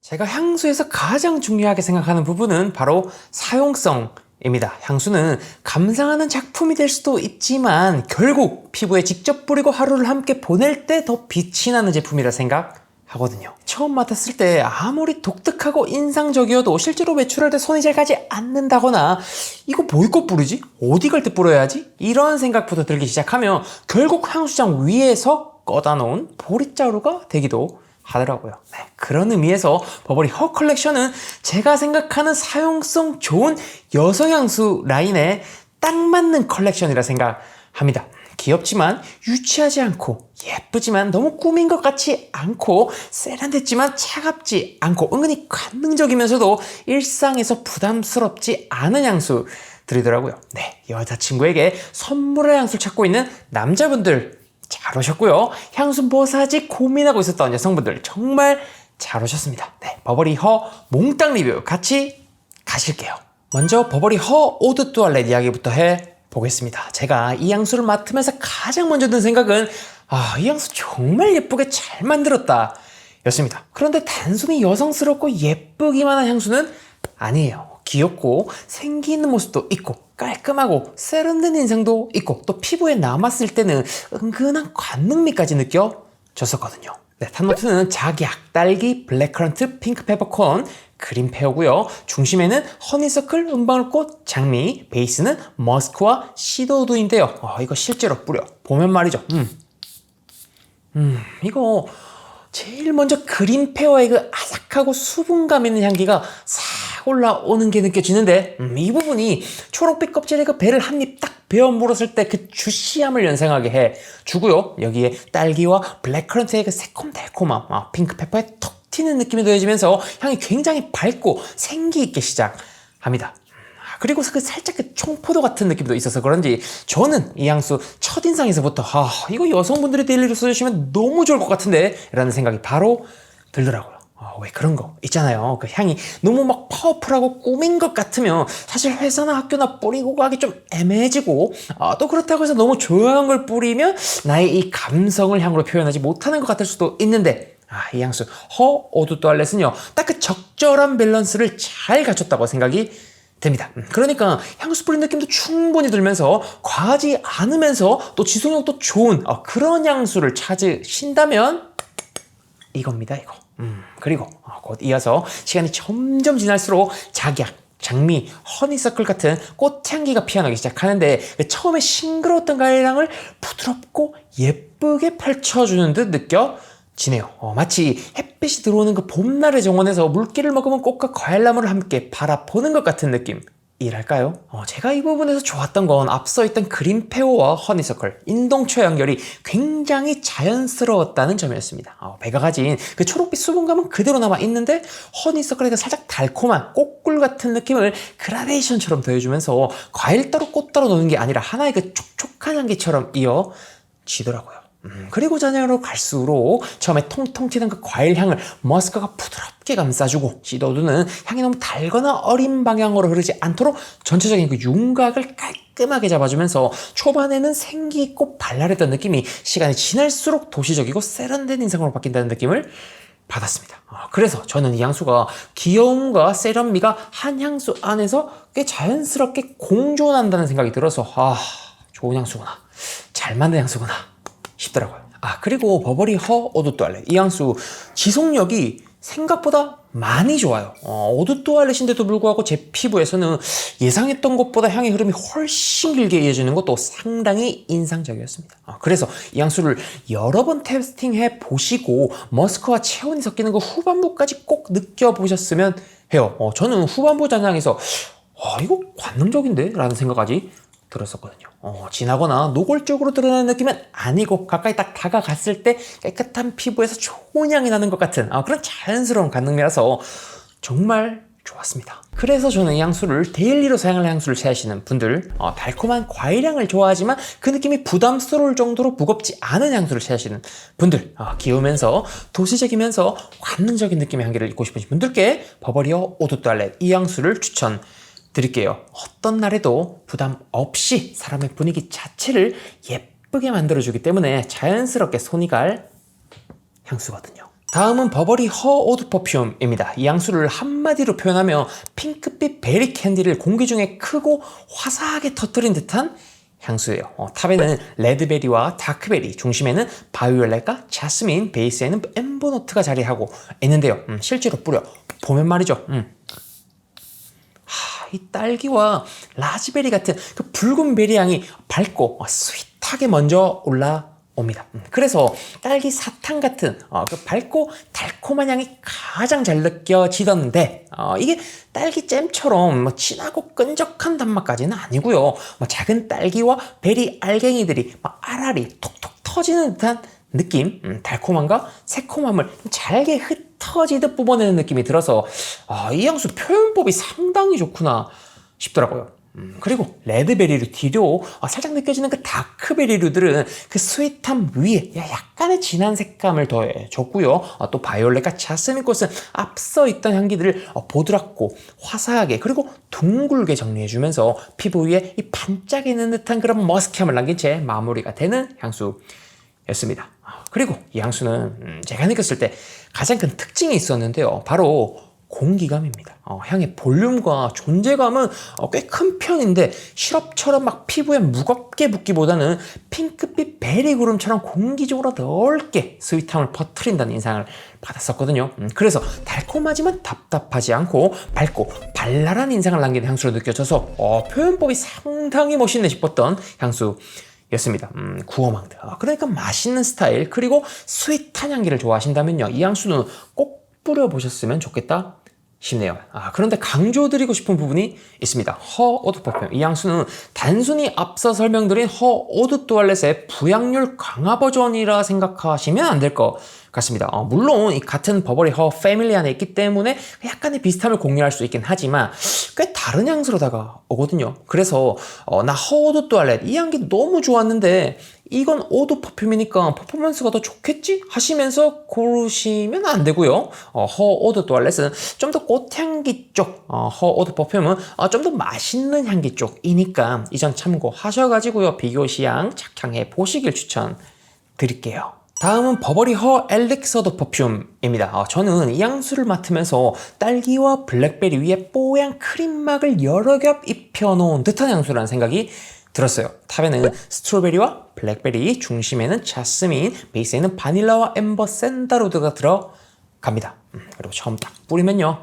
제가 향수에서 가장 중요하게 생각하는 부분은 바로 사용성입니다. 향수는 감상하는 작품이 될 수도 있지만 결국 피부에 직접 뿌리고 하루를 함께 보낼 때 더 빛이 나는 제품이라 생각하거든요. 처음 맡았을 때 아무리 독특하고 인상적이어도 실제로 외출할 때 손이 잘 가지 않는다거나 이거 뭐 입고 뿌리지? 어디 갈 때 뿌려야 하지? 이런 생각부터 들기 시작하면 결국 향수장 위에서 꺼다 놓은 보릿자루가 되기도 하더라고요. 네, 그런 의미에서 버버리 허 컬렉션은 제가 생각하는 사용성 좋은 여성 향수 라인에 딱 맞는 컬렉션이라 생각합니다. 귀엽지만 유치하지 않고 예쁘지만 너무 꾸민 것 같지 않고 세련됐지만 차갑지 않고 은근히 관능적이면서도 일상에서 부담스럽지 않은 향수들이더라고요. 네, 여자친구에게 선물할 향수를 찾고 있는 남자분들 잘 오셨고요. 향수 뭐 사지 고민하고 있었던 여성분들 정말 잘 오셨습니다. 네, 버버리 허 몽땅 리뷰 같이 가실게요. 먼저 버버리 허 오드 뚜알렛 이야기부터 해보겠습니다. 제가 이 향수를 맡으면서 가장 먼저 든 생각은 이 향수 정말 예쁘게 잘 만들었다 였습니다. 그런데 단순히 여성스럽고 예쁘기만 한 향수는 아니에요. 귀엽고 생기 있는 모습도 있고 깔끔하고 세련된 인상도 있고 또 피부에 남았을 때는 은근한 관능미까지 느껴졌었거든요. 네, 탑노트는 작약, 딸기, 블랙커런트, 핑크 페퍼콘, 그린 페어고요. 중심에는 허니서클, 은방울꽃, 장미, 베이스는 머스크와 시더우드인데요. 이거 실제로 뿌려 보면 말이죠. 이거 제일 먼저 그린 페어의 그 아삭하고 수분감 있는 향기가 싹 올라오는 게 느껴지는데 이 부분이 초록빛 껍질에 그 배를 한 입 딱 베어 물었을 때 그 주시함을 연상하게 해주고요. 여기에 딸기와 블랙커런트의 그 새콤달콤함, 핑크페퍼의 톡 튀는 느낌이 더해지면서 향이 굉장히 밝고 생기 있게 시작합니다. 그리고 그 살짝 그 청포도 같은 느낌도 있어서 그런지 저는 이 향수 첫인상에서부터 이거 여성분들이 데일리로 써주시면 너무 좋을 것 같은데 라는 생각이 바로 들더라고요. 왜 그런 거 있잖아요. 그 향이 너무 막 파워풀하고 꾸민 것 같으면 사실 회사나 학교나 뿌리고 가기 좀 애매해지고 또 그렇다고 해서 너무 조용한 걸 뿌리면 나의 이 감성을 향으로 표현하지 못하는 것 같을 수도 있는데 이 향수 허 오드 뚜알렛은요 딱 그 적절한 밸런스를 잘 갖췄다고 생각이 됩니다. 그러니까 향수 뿌린 느낌도 충분히 들면서 과하지 않으면서 또 지속력도 좋은 그런 향수를 찾으신다면 이겁니다. 이거. 그리고 곧 이어서 시간이 점점 지날수록 작약, 장미, 허니서클 같은 꽃향기가 피어나기 시작하는데 처음에 싱그러웠던 가일향을 부드럽고 예쁘게 펼쳐주는 듯 느껴지네요. 마치 햇빛이 들어오는 그 봄날의 정원에서 물기를 머금은 꽃과 과일나무를 함께 바라보는 것 같은 느낌이랄까요? 제가 이 부분에서 좋았던 건 앞서 있던 그린 페어와 허니서클, 인동초 연결이 굉장히 자연스러웠다는 점이었습니다. 배가 가진 그 초록빛 수분감은 그대로 남아있는데 허니서클의 살짝 달콤한 꽃꿀 같은 느낌을 그라데이션처럼 더해주면서 과일 따로 꽃 따로 노는 게 아니라 하나의 그 촉촉한 향기처럼 이어지더라고요. 그리고 잔향으로 갈수록 처음에 통통 튀는 그 과일 향을 머스크가 부드럽게 감싸주고 시더우드는 향이 너무 달거나 어린 방향으로 흐르지 않도록 전체적인 그 윤곽을 깔끔하게 잡아주면서 초반에는 생기 있고 발랄했던 느낌이 시간이 지날수록 도시적이고 세련된 인상으로 바뀐다는 느낌을 받았습니다. 그래서 저는 이 향수가 귀여움과 세련미가 한 향수 안에서 꽤 자연스럽게 공존한다는 생각이 들어서 좋은 향수구나, 잘 만든 향수구나 싶더라고요. 그리고 버버리 허 오드 뚜알렛 이 향수 지속력이 생각보다 많이 좋아요. 오드 뚜알렛인데도 불구하고 제 피부에서는 예상했던 것보다 향의 흐름이 훨씬 길게 이어지는 것도 상당히 인상적이었습니다. 그래서 이 향수를 여러 번 테스팅해 보시고 머스크와 체온이 섞이는 그 후반부까지 꼭 느껴보셨으면 해요. 저는 후반부 잔향에서 이거 관능적인데? 라는 생각까지 들었었거든요. 진하거나 노골적으로 드러나는 느낌은 아니고 가까이 딱 다가갔을 때 깨끗한 피부에서 좋은 향이 나는 것 같은 그런 자연스러운 관능미라서 정말 좋았습니다. 그래서 저는 이 향수를 데일리로 사용할 향수를 취하시는 분들, 달콤한 과일향을 좋아하지만 그 느낌이 부담스러울 정도로 무겁지 않은 향수를 취하시는 분들, 귀여우면서 도시적이면서 관능적인 느낌의 향기를 입고 싶으신 분들께 버버리 허 오드 뚜알렛 이 향수를 드릴게요. 어떤 날에도 부담 없이 사람의 분위기 자체를 예쁘게 만들어주기 때문에 자연스럽게 손이 갈 향수거든요. 다음은 버버리 허 오드 퍼퓸입니다. 이 향수를 한마디로 표현하면 핑크빛 베리 캔디를 공기 중에 크고 화사하게 터뜨린 듯한 향수예요. 탑에는 레드베리와 다크베리, 중심에는 바이올렛과 자스민, 베이스에는 엠버노트가 자리하고 있는데요. 실제로 뿌려 보면 말이죠. 이 딸기와 라즈베리 같은 그 붉은 베리 향이 밝고 스윗하게 먼저 올라옵니다. 그래서 딸기 사탕 같은 그 밝고 달콤한 향이 가장 잘 느껴지던데 이게 딸기 잼처럼 진하고 끈적한 단맛까지는 아니고요. 작은 딸기와 베리 알갱이들이 알알이 톡톡 터지는 듯한 느낌, 달콤함과 새콤함을 잘게 흩어지듯 뿜어내는 느낌이 들어서 이 향수 표현법이 상당히 좋구나 싶더라고요. 그리고 레드베리류 뒤로 살짝 느껴지는 그 다크베리류들은 그 스윗함 위에 약간의 진한 색감을 더해줬고요. 또 바이올렛과 자스민꽃은 앞서 있던 향기들을 보드랍고 화사하게 그리고 둥글게 정리해주면서 피부 위에 이 반짝이는 듯한 그런 머스크함을 남긴 채 마무리가 되는 향수였습니다. 그리고 이 향수는 제가 느꼈을 때 가장 큰 특징이 있었는데요. 바로 공기감입니다. 향의 볼륨과 존재감은 꽤 큰 편인데 시럽처럼 막 피부에 무겁게 붙기보다는 핑크빛 베리 구름처럼 공기적으로 넓게 스윗함을 퍼뜨린다는 인상을 받았었거든요. 그래서 달콤하지만 답답하지 않고 밝고 발랄한 인상을 남기는 향수로 느껴져서 표현법이 상당히 멋있네 싶었던 향수였습니다. 구어망드. 그러니까 맛있는 스타일 그리고 스윗한 향기를 좋아하신다면요. 이 향수는 꼭 뿌려보셨으면 좋겠다 싶네요. 그런데 강조드리고 싶은 부분이 있습니다. 허 오드 퍼퓸. 이 향수는 단순히 앞서 설명드린 허 오드 또알렛의 부향률 강화 버전이라 생각하시면 안 될 것 같습니다. 물론 이 같은 버버리 허 패밀리 안에 있기 때문에 약간의 비슷함을 공유할 수 있긴 하지만 꽤 다른 향수로 다가오거든요. 그래서 나 허 오드 또알렛 이 향기 너무 좋았는데 이건 오드 퍼퓸이니까 퍼포먼스가 더 좋겠지? 하시면서 고르시면 안 되고요. 허 오드 또알렛은 좀 더 꽃향기 쪽, 허 오드 퍼퓸은 좀 더 맛있는 향기 쪽이니까 이 점 참고하셔가지고요. 비교 시향 착향해 보시길 추천드릴게요. 다음은 버버리 허 엘릭서 더 퍼퓸입니다. 저는 이 향수를 맡으면서 딸기와 블랙베리 위에 뽀얀 크림막을 여러 겹 입혀놓은 듯한 향수라는 생각이 들었어요. 탑에는 스트로베리와 블랙베리, 중심에는 자스민, 베이스에는 바닐라와 엠버 샌다로드가 들어갑니다. 그리고 처음 딱 뿌리면요.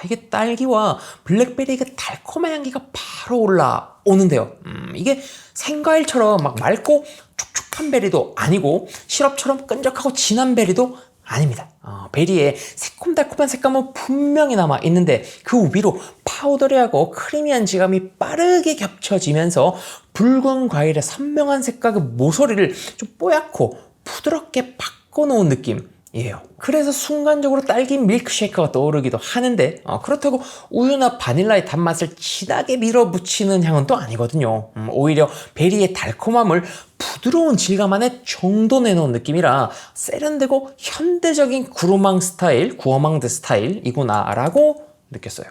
이게 딸기와 블랙베리의 그 달콤한 향기가 바로 올라오는데요. 이게 생과일처럼 막 맑고 촉촉한 베리도 아니고 시럽처럼 끈적하고 진한 베리도 아닙니다. 베리의 새콤달콤한 색감은 분명히 남아 있는데 그 위로 파우더리하고 크리미한 질감이 빠르게 겹쳐지면서 붉은 과일의 선명한 색과 그 모서리를 좀 뽀얗고 부드럽게 바꿔놓은 느낌이에요. 그래서 순간적으로 딸기 밀크쉐이크가 떠오르기도 하는데 그렇다고 우유나 바닐라의 단맛을 진하게 밀어붙이는 향은 또 아니거든요. 오히려 베리의 달콤함을 부드러운 질감 안에 정돈해놓은 느낌이라 세련되고 현대적인 구어망드 스타일이구나 라고 느꼈어요.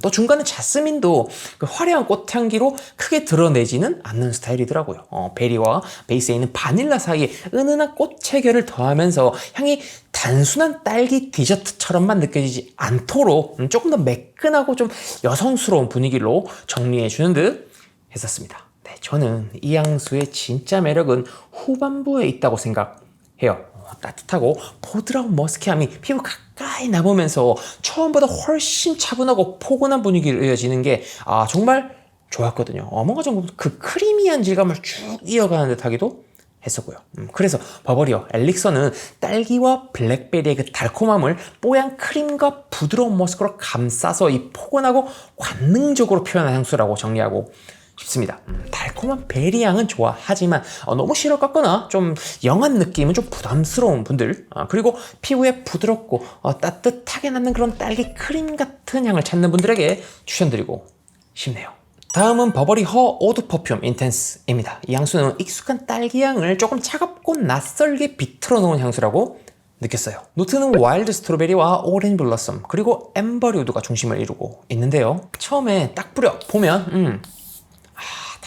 또 중간에 자스민도 그 화려한 꽃향기로 크게 드러내지는 않는 스타일이더라고요. 베리와 베이스에 있는 바닐라 사이에 은은한 꽃의 결을 더하면서 향이 단순한 딸기 디저트처럼만 느껴지지 않도록 조금 더 매끈하고 좀 여성스러운 분위기로 정리해주는 듯 했었습니다. 네, 저는 이 향수의 진짜 매력은 후반부에 있다고 생각해요. 따뜻하고 보드라운 머스키함이 피부 가까이 남으면서 처음보다 훨씬 차분하고 포근한 분위기로 이어지는 게 정말 좋았거든요. 뭔가 좀 그 크리미한 질감을 쭉 이어가는 듯하기도 했었고요. 그래서 버버리어 엘릭서는 딸기와 블랙베리의 그 달콤함을 뽀얀 크림과 부드러운 머스크로 감싸서 이 포근하고 관능적으로 표현한 향수라고 정리하고 싶습니다. 달콤한 베리 향은 좋아하지만 너무 시럽 같거나 좀 영한 느낌은 좀 부담스러운 분들 그리고 피부에 부드럽고 따뜻하게 남는 그런 딸기 크림 같은 향을 찾는 분들에게 추천드리고 싶네요. 다음은 버버리 허 오드 퍼퓸 인텐스입니다. 이 향수는 익숙한 딸기 향을 조금 차갑고 낯설게 비틀어 놓은 향수라고 느꼈어요. 노트는 와일드 스트로베리와 오렌지 블러썸 그리고 엠버리 우드가 중심을 이루고 있는데요. 처음에 딱 뿌려 보면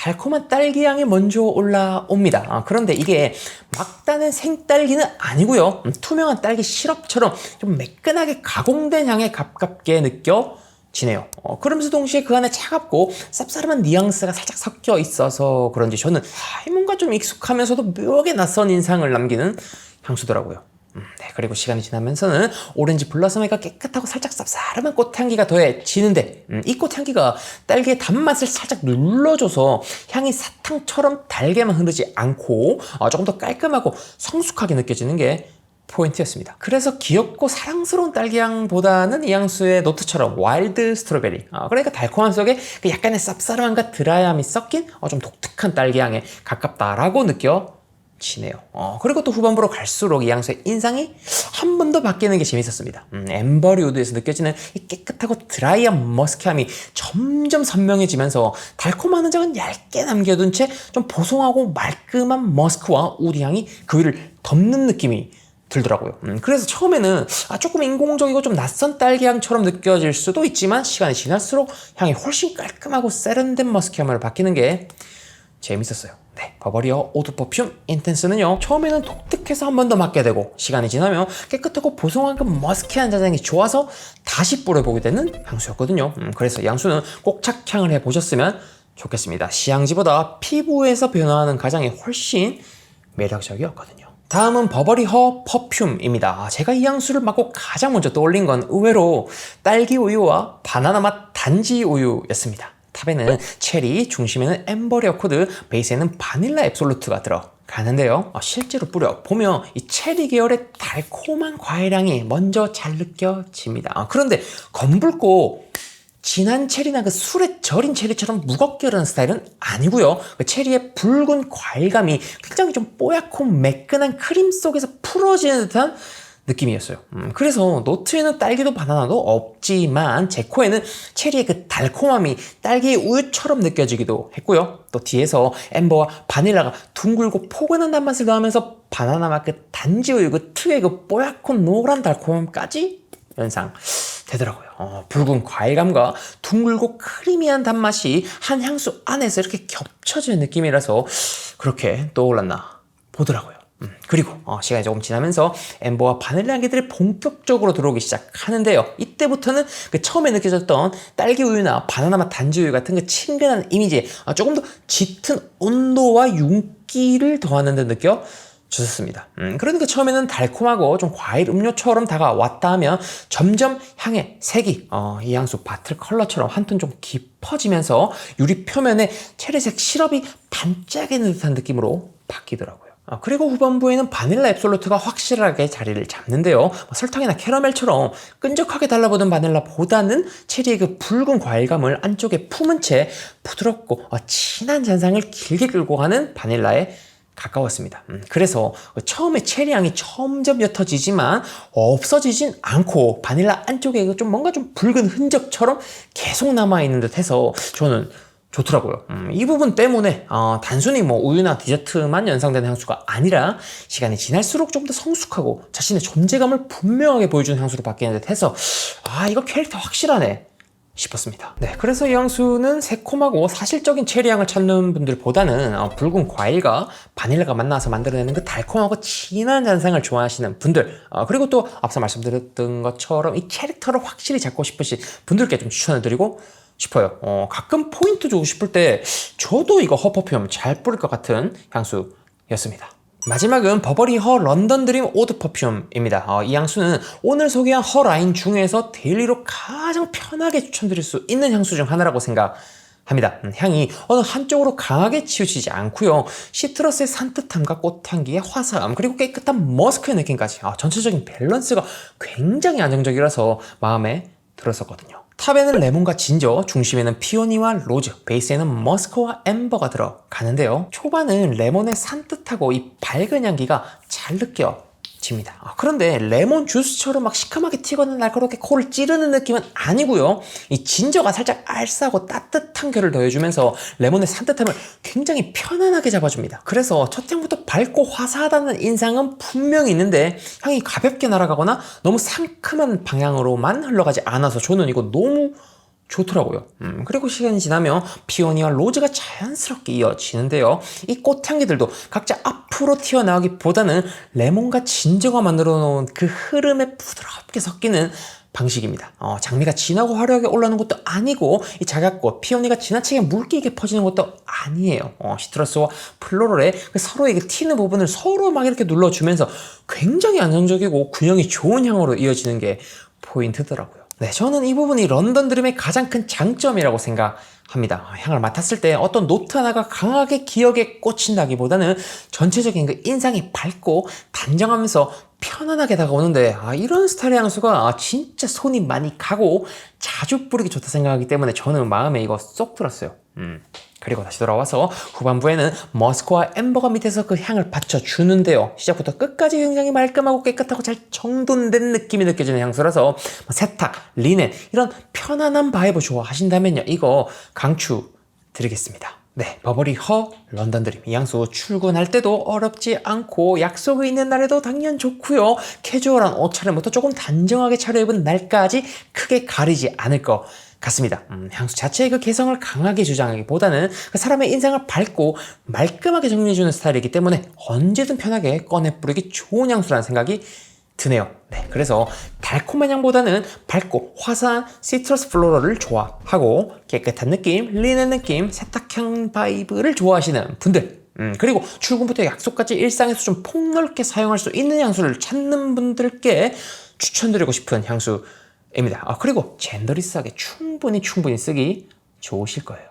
달콤한 딸기 향이 먼저 올라옵니다. 그런데 이게 막 따는 생딸기는 아니고요. 투명한 딸기 시럽처럼 좀 매끈하게 가공된 향에 가깝게 느껴지네요. 그러면서 동시에 그 안에 차갑고 쌉싸름한 뉘앙스가 살짝 섞여 있어서 그런지 저는 뭔가 좀 익숙하면서도 묘하게 낯선 인상을 남기는 향수더라고요. 네, 그리고 시간이 지나면서는 오렌지 블러썸에가 깨끗하고 살짝 쌉싸름한 꽃향기가 더해지는데 이 꽃향기가 딸기의 단맛을 살짝 눌러줘서 향이 사탕처럼 달게만 흐르지 않고 조금 더 깔끔하고 성숙하게 느껴지는 게 포인트였습니다. 그래서 귀엽고 사랑스러운 딸기향보다는 이 향수의 노트처럼 와일드 스트로베리, 그러니까 달콤함 속에 그 약간의 쌉싸름함과 드라이함이 섞인 좀 독특한 딸기향에 가깝다라고 느껴지네요. 그리고 또 후반부로 갈수록 이 향수의 인상이 한 번 더 바뀌는 게 재밌었습니다. 엠버리 우드에서 느껴지는 이 깨끗하고 드라이한 머스크함이 점점 선명해지면서 달콤한 흔적은 얇게 남겨둔 채 좀 보송하고 말끔한 머스크와 우드 향이 그 위를 덮는 느낌이 들더라고요. 그래서 처음에는 조금 인공적이고 좀 낯선 딸기향처럼 느껴질 수도 있지만 시간이 지날수록 향이 훨씬 깔끔하고 세련된 머스크향으로 바뀌는 게 재밌었어요. 네, 버버리어 오드 퍼퓸 인텐스는요, 처음에는 독특해서 한 번 더 맡게 되고 시간이 지나면 깨끗하고 보송한 그 머스크한 자장이 좋아서 다시 뿌려보게 되는 향수였거든요. 그래서 이 향수는 꼭 착향을 해보셨으면 좋겠습니다. 시향지보다 피부에서 변화하는 가장이 훨씬 매력적이었거든요. 다음은 버버리허 퍼퓸입니다. 제가 이 향수를 맡고 가장 먼저 떠올린 건 의외로 딸기 우유와 바나나 맛 단지 우유였습니다. 탑에는 체리, 중심에는 엠버리 어코드, 베이스에는 바닐라 앱솔루트가 들어가는데요. 실제로 뿌려보면 이 체리 계열의 달콤한 과일향이 먼저 잘 느껴집니다. 그런데 검붉고 진한 체리나 그 술에 절인 체리처럼 무겁게 흐르는 스타일은 아니고요. 그 체리의 붉은 과일감이 굉장히 좀 뽀얗고 매끈한 크림 속에서 풀어지는 듯한 느낌이었어요. 그래서 노트에는 딸기도 바나나도 없지만 제 코에는 체리의 그 달콤함이 딸기 우유처럼 느껴지기도 했고요. 또 뒤에서 엠버와 바닐라가 둥글고 포근한 단맛을 더하면서 바나나 맛 그 단지 우유 그 특유의 그 뽀얗고 노란 달콤함까지 연상되더라고요. 붉은 과일감과 둥글고 크리미한 단맛이 한 향수 안에서 이렇게 겹쳐지는 느낌이라서 그렇게 떠올랐나 보더라고요. 그리고 시간이 조금 지나면서 엠버와 바닐라 향기들이 본격적으로 들어오기 시작하는데요. 이때부터는 그 처음에 느껴졌던 딸기 우유나 바나나 맛 단지 우유 같은 그 친근한 이미지에 조금 더 짙은 온도와 윤기를 더하는 듯 느껴졌습니다. 그러니까 처음에는 달콤하고 좀 과일 음료처럼 다가왔다 하면 점점 향의 색이 이 향수 바틀 컬러처럼 한 톤 좀 깊어지면서 유리 표면에 체리색 시럽이 반짝이는 듯한 느낌으로 바뀌더라고요. 그리고 후반부에는 바닐라 앱솔루트가 확실하게 자리를 잡는데요. 설탕이나 캐러멜처럼 끈적하게 달라붙은 바닐라보다는 체리의 그 붉은 과일감을 안쪽에 품은 채 부드럽고 진한 잔상을 길게 끌고 가는 바닐라에 가까웠습니다. 그래서 처음에 체리 향이 점점 옅어지지만 없어지진 않고 바닐라 안쪽에 좀 뭔가 좀 붉은 흔적처럼 계속 남아있는 듯 해서 저는 좋더라고요. 이 부분 때문에 단순히 뭐 우유나 디저트만 연상되는 향수가 아니라 시간이 지날수록 좀 더 성숙하고 자신의 존재감을 분명하게 보여주는 향수로 바뀌는 듯 해서 이거 캐릭터 확실하네 싶었습니다. 네, 그래서 이 향수는 새콤하고 사실적인 체리향을 찾는 분들보다는 붉은 과일과 바닐라가 만나서 만들어내는 그 달콤하고 진한 잔상을 좋아하시는 분들, 그리고 또 앞서 말씀드렸던 것처럼 이 캐릭터를 확실히 잡고 싶으신 분들께 좀 추천을 드리고 싶어요. 가끔 포인트 주고 싶을 때 저도 이거 허퍼퓸 잘 뿌릴 것 같은 향수였습니다. 마지막은 버버리 허 런던 드림 오드 퍼퓸입니다. 이 향수는 오늘 소개한 허 라인 중에서 데일리로 가장 편하게 추천드릴 수 있는 향수 중 하나라고 생각합니다. 향이 어느 한쪽으로 강하게 치우치지 않고요. 시트러스의 산뜻함과 꽃향기의 화사함, 그리고 깨끗한 머스크의 느낌까지 전체적인 밸런스가 굉장히 안정적이라서 마음에 들었었거든요. 탑에는 레몬과 진저, 중심에는 피오니와 로즈, 베이스에는 머스크와 엠버가 들어가는데요. 초반은 레몬의 산뜻하고 이 밝은 향기가 잘 느껴집니다. 그런데 레몬 주스처럼 막 시큼하게 튀거나 날카롭게 코를 찌르는 느낌은 아니고요. 이 진저가 살짝 알싸고 따뜻한 결을 더해주면서 레몬의 산뜻함을 굉장히 편안하게 잡아줍니다. 그래서 첫 향부터 밝고 화사하다는 인상은 분명히 있는데 향이 가볍게 날아가거나 너무 상큼한 방향으로만 흘러가지 않아서 저는 이거 너무 좋더라고요. 그리고 시간이 지나면 피오니와 로즈가 자연스럽게 이어지는데요. 이 꽃향기들도 각자 앞으로 튀어나오기보다는 레몬과 진저가 만들어 놓은 그 흐름에 부드럽게 섞이는 방식입니다. 장미가 진하고 화려하게 올라오는 것도 아니고 이 작약꽃, 피오니가 지나치게 물기게 퍼지는 것도 아니에요. 시트러스와 플로럴의 그 서로의 그 튀는 부분을 서로 막 이렇게 눌러주면서 굉장히 안정적이고 균형이 좋은 향으로 이어지는 게 포인트더라고요. 네, 저는 이 부분이 런던 드림의 가장 큰 장점이라고 생각합니다. 향을 맡았을 때 어떤 노트 하나가 강하게 기억에 꽂힌다기보다는 전체적인 그 인상이 밝고 단정하면서 편안하게 다가오는데 이런 스타일의 향수가 진짜 손이 많이 가고 자주 뿌리기 좋다 생각하기 때문에 저는 마음에 이거 쏙 들었어요. 그리고 다시 돌아와서 후반부에는 머스크와 엠버가 밑에서 그 향을 받쳐주는데요. 시작부터 끝까지 굉장히 말끔하고 깨끗하고 잘 정돈된 느낌이 느껴지는 향수라서 세탁, 리넨 이런 편안한 바이브 좋아하신다면요. 이거 강추 드리겠습니다. 네, 버버리 허 런던 드림 이 향수 출근할 때도 어렵지 않고 약속이 있는 날에도 당연 좋고요. 캐주얼한 옷 차림부터 조금 단정하게 차려입은 날까지 크게 가리지 않을 것 같습니다. 향수 자체의 그 개성을 강하게 주장하기보다는 그 사람의 인상을 밝고 말끔하게 정리해주는 스타일이기 때문에 언제든 편하게 꺼내 뿌리기 좋은 향수라는 생각이 드네요. 네, 그래서 달콤한 향보다는 밝고 화사한 시트러스 플로럴을 좋아하고 깨끗한 느낌, 리넨 느낌, 세탁향 바이브를 좋아하시는 분들 그리고 출근부터 약속까지 일상에서 좀 폭넓게 사용할 수 있는 향수를 찾는 분들께 추천드리고 싶은 향수입니다. 그리고 젠더리스하게 충분히 쓰기 좋으실 거예요.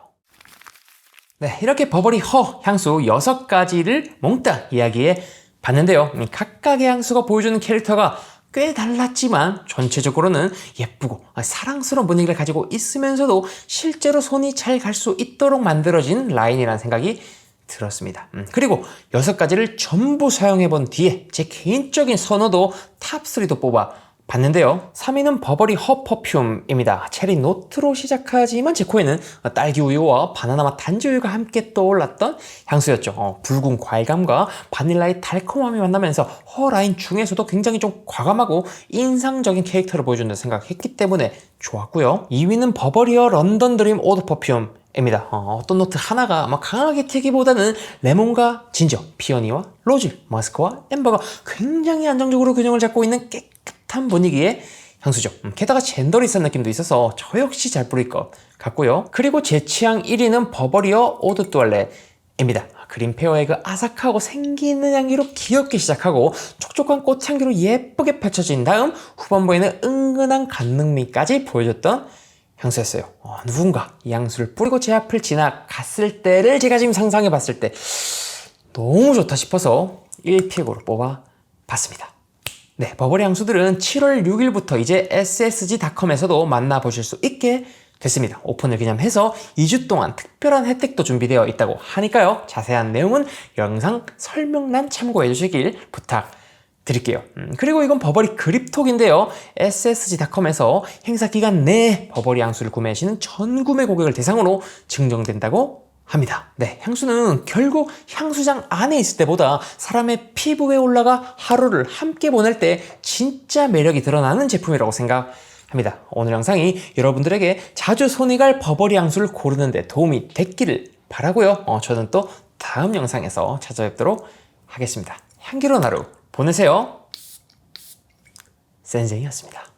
네, 이렇게 버버리 허 향수 6가지를 몽땅 이야기해 봤는데요. 각각의 향수가 보여주는 캐릭터가 꽤 달랐지만 전체적으로는 예쁘고 사랑스러운 분위기를 가지고 있으면서도 실제로 손이 잘 갈 수 있도록 만들어진 라인이라는 생각이 들었습니다. 그리고 6가지를 전부 사용해 본 뒤에 제 개인적인 선호도 탑3도 뽑아 봤는데요. 3위는 버버리 허 퍼퓸입니다. 체리 노트로 시작하지만 제 코에는 딸기 우유와 바나나 맛 단지 우유가 함께 떠올랐던 향수였죠. 붉은 과일감과 바닐라의 달콤함이 만나면서 허 라인 중에서도 굉장히 좀 과감하고 인상적인 캐릭터를 보여준다 생각했기 때문에 좋았고요. 2위는 버버리어 런던 드림 오드 퍼퓸입니다. 어떤 노트 하나가 강하게 튀기보다는 레몬과 진저, 피오니와 로즈, 머스크와 엠버가 굉장히 안정적으로 균형을 잡고 있는 깨끗한 분위기의 향수죠. 게다가 젠더리스한 느낌도 있어서 저 역시 잘 뿌릴 것 같고요. 그리고 제 취향 1위는 버버리어 오드 뚜알렛입니다. 그린페어의 그 아삭하고 생기 있는 향기로 귀엽게 시작하고 촉촉한 꽃향기로 예쁘게 펼쳐진 다음 후반부에는 은근한 간능미까지 보여줬던 향수였어요. 누군가 이 향수를 뿌리고 제 앞을 지나갔을 때를 제가 지금 상상해 봤을 때 너무 좋다 싶어서 1픽으로 뽑아봤습니다. 네, 버버리 향수들은 7월 6일부터 이제 ssg.com에서도 만나보실 수 있게 됐습니다. 오픈을 기념해서 2주 동안 특별한 혜택도 준비되어 있다고 하니까요. 자세한 내용은 영상 설명란 참고해 주시길 부탁드릴게요. 그리고 이건 버버리 그립톡인데요. ssg.com에서 행사 기간 내에 버버리 향수를 구매하시는 전 구매 고객을 대상으로 증정된다고 합니다. 네, 향수는 결국 향수장 안에 있을 때보다 사람의 피부에 올라가 하루를 함께 보낼 때 진짜 매력이 드러나는 제품이라고 생각합니다. 오늘 영상이 여러분들에게 자주 손이 갈 버버리 향수를 고르는 데 도움이 됐기를 바라고요. 저는 또 다음 영상에서 찾아뵙도록 하겠습니다. 향기로운 하루 보내세요. 센쟁이였습니다.